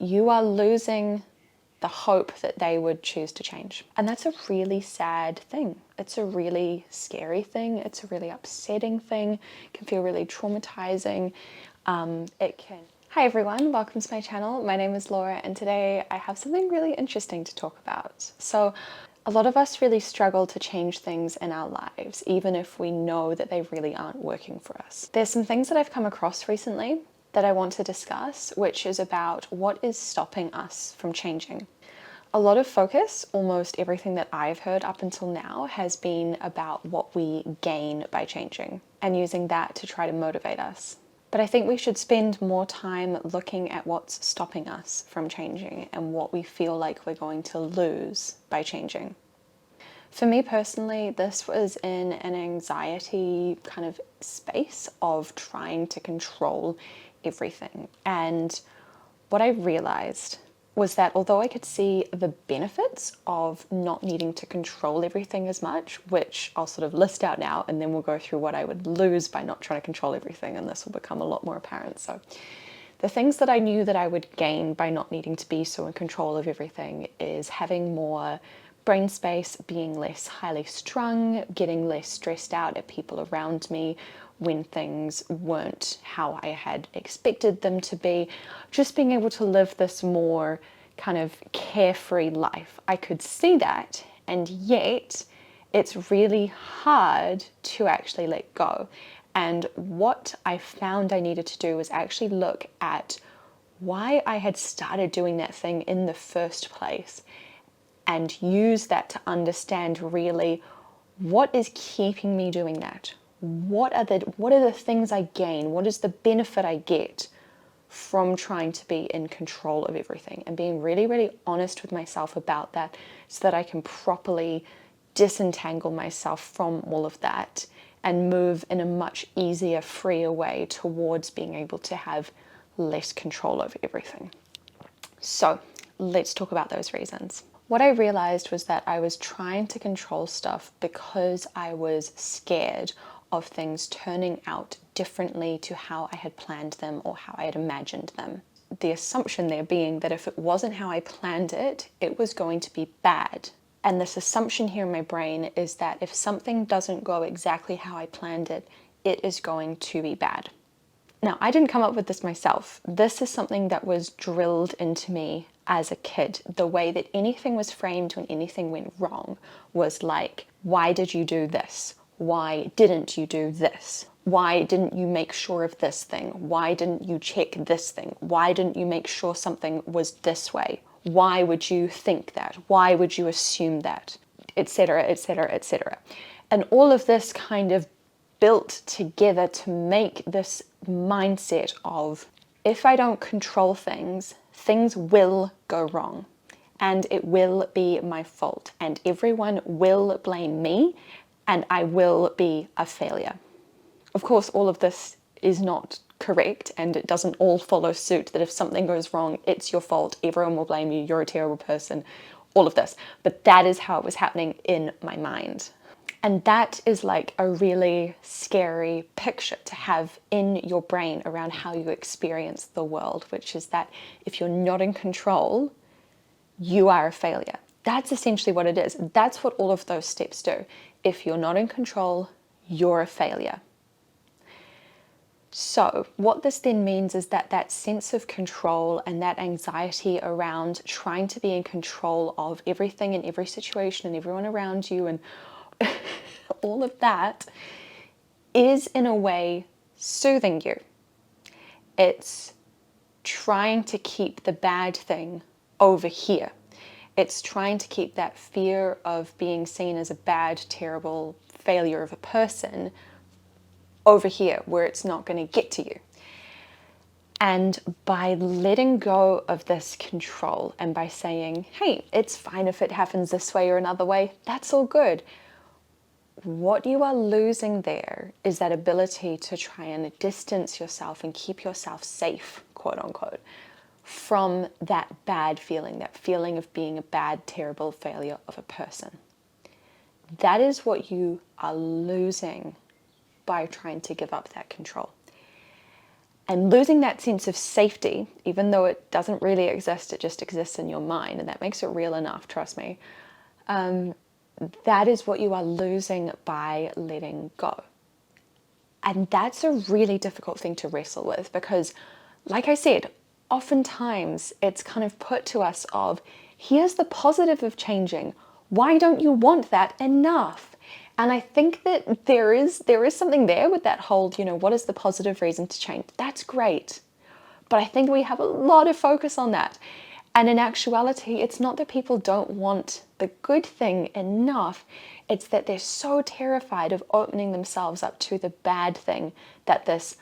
you are losing the hope that they would choose to change. And that's a really sad thing. It's a really scary thing. It's a really upsetting thing. It can feel really traumatizing. Hi everyone, welcome to my channel. My name is Laura and today I have something really interesting to talk about. So a lot of us really struggle to change things in our lives, even if we know that they really aren't working for us. There's some things that I've come across recently that I want to discuss, which is about what is stopping us from changing. A lot of focus, almost everything that I've heard up until now, has been about what we gain by changing and using that to try to motivate us. But I think we should spend more time looking at what's stopping us from changing and what we feel like we're going to lose by changing. For me personally, this was in an anxiety kind of space of trying to control everything. And what I realized was that although I could see the benefits of not needing to control everything as much, which I'll sort of list out now, and then we'll go through what I would lose by not trying to control everything, and this will become a lot more apparent. So the things that I knew that I would gain by not needing to be so in control of everything is having more brain space, being less highly strung, getting less stressed out at people around me when things weren't how I had expected them to be, just being able to live this more kind of carefree life. I could see that, and yet it's really hard to actually let go. And what I found I needed to do was actually look at why I had started doing that thing in the first place and use that to understand really what is keeping me doing that. What are the things I gain? What is the benefit I get from trying to be in control of everything, and being really, really honest with myself about that so that I can properly disentangle myself from all of that and move in a much easier, freer way towards being able to have less control over everything. So let's talk about those reasons. What I realized was that I was trying to control stuff because I was scared of things turning out differently to how I had planned them or how I had imagined them. The assumption there being that if it wasn't how I planned it, it was going to be bad. And this assumption here in my brain is that if something doesn't go exactly how I planned it, it is going to be bad. Now, I didn't come up with this myself. This is something that was drilled into me as a kid. The way that anything was framed when anything went wrong was like, why did you do this? Why didn't you do this? Why didn't you make sure of this thing? Why didn't you check this thing? Why didn't you make sure something was this way? Why would you think that? Why would you assume that? Etc., etc., etc. And all of this kind of built together to make this mindset of, if I don't control things, things will go wrong and it will be my fault and everyone will blame me and I will be a failure. Of course, all of this is not correct and it doesn't all follow suit that if something goes wrong, it's your fault, everyone will blame you, you're a terrible person, all of this. But that is how it was happening in my mind. And that is like a really scary picture to have in your brain around how you experience the world, which is that if you're not in control, you are a failure. That's essentially what it is. That's what all of those steps do. If you're not in control, you're a failure. So what this then means is that that sense of control and that anxiety around trying to be in control of everything and every situation and everyone around you and all of that is in a way soothing you. It's trying to keep the bad thing over here. It's trying to keep that fear of being seen as a bad, terrible failure of a person over here where it's not going to get to you. And by letting go of this control and by saying, hey, it's fine if it happens this way or another way, that's all good. What you are losing there is that ability to try and distance yourself and keep yourself safe, quote unquote, from that bad feeling, that feeling of being a bad, terrible failure of a person. That is what you are losing by trying to give up that control. And losing that sense of safety, even though it doesn't really exist, it just exists in your mind, and that makes it real enough, trust me. That is what you are losing by letting go. And that's a really difficult thing to wrestle with because, like I said, oftentimes it's kind of put to us of, here's the positive of changing. Why don't you want that enough? And I think that there is something there with that whole, what is the positive reason to change? That's great. But I think we have a lot of focus on that. And in actuality, it's not that people don't want the good thing enough. It's that they're so terrified of opening themselves up to the bad thing that this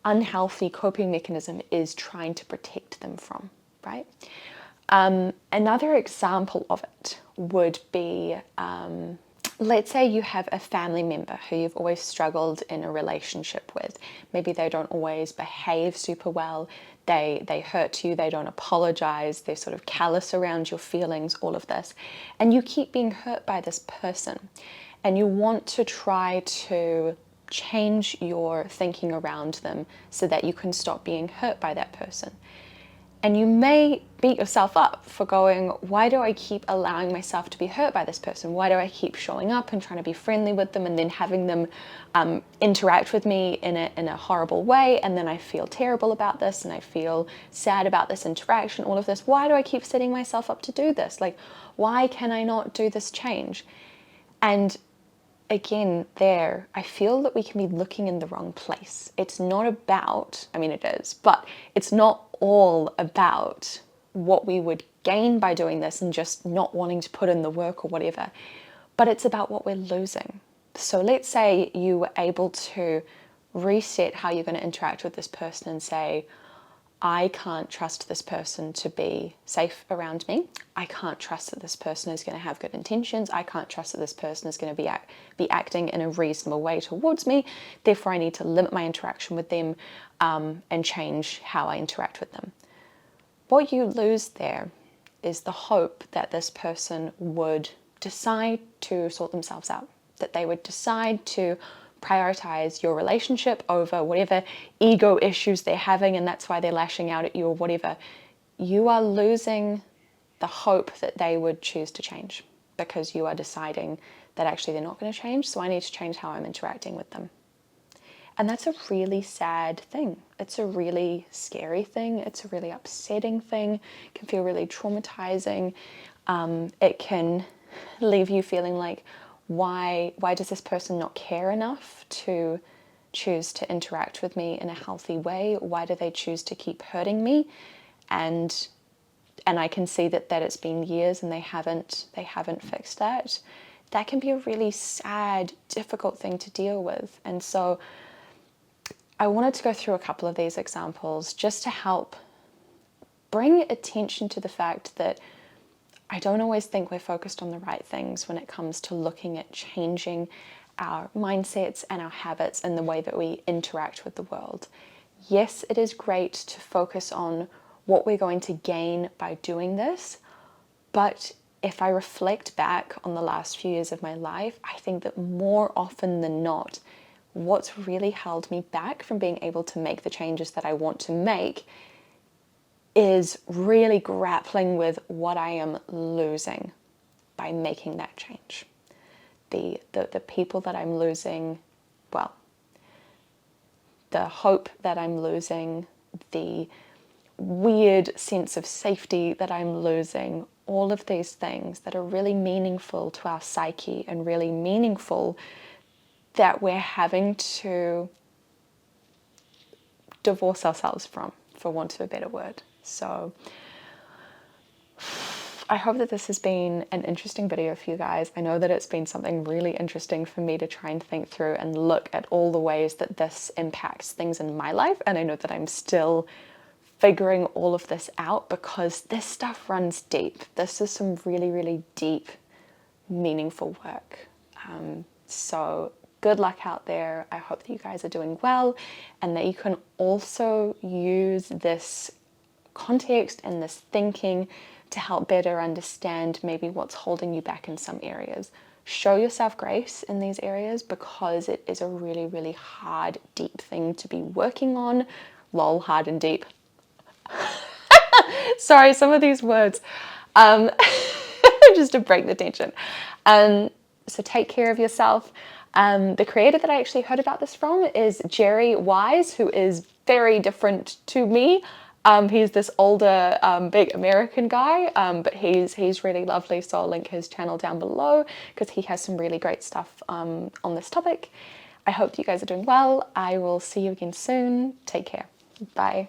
unhealthy coping mechanism is trying to protect them from, right? Another example of it would be, let's say you have a family member who you've always struggled in a relationship with. Maybe they don't always behave super well. They hurt you, they don't apologize, they're sort of callous around your feelings, all of this. And you keep being hurt by this person. And you want to try to change your thinking around them so that you can stop being hurt by that person. And you may beat yourself up for going, why do I keep allowing myself to be hurt by this person? Why do I keep showing up and trying to be friendly with them and then having them interact with me in a horrible way? And then I feel terrible about this and I feel sad about this interaction, all of this. Why do I keep setting myself up to do this? Like, why can I not do this change? And again, there, I feel that we can be looking in the wrong place. It's not about, I mean, it is, but it's not all about what we would gain by doing this and just not wanting to put in the work or whatever, but it's about what we're losing. So let's say you were able to reset how you're going to interact with this person and say, I can't trust this person to be safe around me. I can't trust that this person is going to have good intentions. I can't trust that this person is going to be acting in a reasonable way towards me. Therefore, I need to limit my interaction with them and change how I interact with them. What you lose there is the hope that this person would decide to sort themselves out, that they would decide to prioritize your relationship over whatever ego issues they're having, and that's why they're lashing out at you or whatever. You are losing the hope that they would choose to change because you are deciding that actually they're not going to change, so I need to change how I'm interacting with them. And that's a really sad thing. It's a really scary thing. It's a really upsetting thing. It can feel really traumatizing. It can leave you feeling like, why does this person not care enough to choose to interact with me in a healthy way? Why do they choose to keep hurting me? And I can see that it's been years and they haven't fixed that. That can be a really sad, difficult thing to deal with. And so I wanted to go through a couple of these examples just to help bring attention to the fact that I don't always think we're focused on the right things when it comes to looking at changing our mindsets and our habits and the way that we interact with the world. Yes, it is great to focus on what we're going to gain by doing this, but if I reflect back on the last few years of my life, I think that more often than not, what's really held me back from being able to make the changes that I want to make is really grappling with what I am losing by making that change. The people that I'm losing, well, the hope that I'm losing, the weird sense of safety that I'm losing, all of these things that are really meaningful to our psyche and really meaningful that we're having to divorce ourselves from, for want of a better word. So I hope that this has been an interesting video for you guys. I know that it's been something really interesting for me to try and think through and look at all the ways that this impacts things in my life. And I know that I'm still figuring all of this out because this stuff runs deep. This is some really, really deep, meaningful work. So good luck out there. I hope that you guys are doing well and that you can also use this context and this thinking to help better understand maybe what's holding you back in some areas. Show yourself grace in these areas because it is a really, really hard, deep thing to be working on lol, hard and deep. Sorry, some of these words, just to break the tension. So take care of yourself. The creator that I actually heard about this from is Jerry Wise, who is very different to me. He's this older, big American guy, but he's really lovely, so I'll link his channel down below because he has some really great stuff on this topic. I hope you guys are doing well. I will see you again soon. Take care. Bye.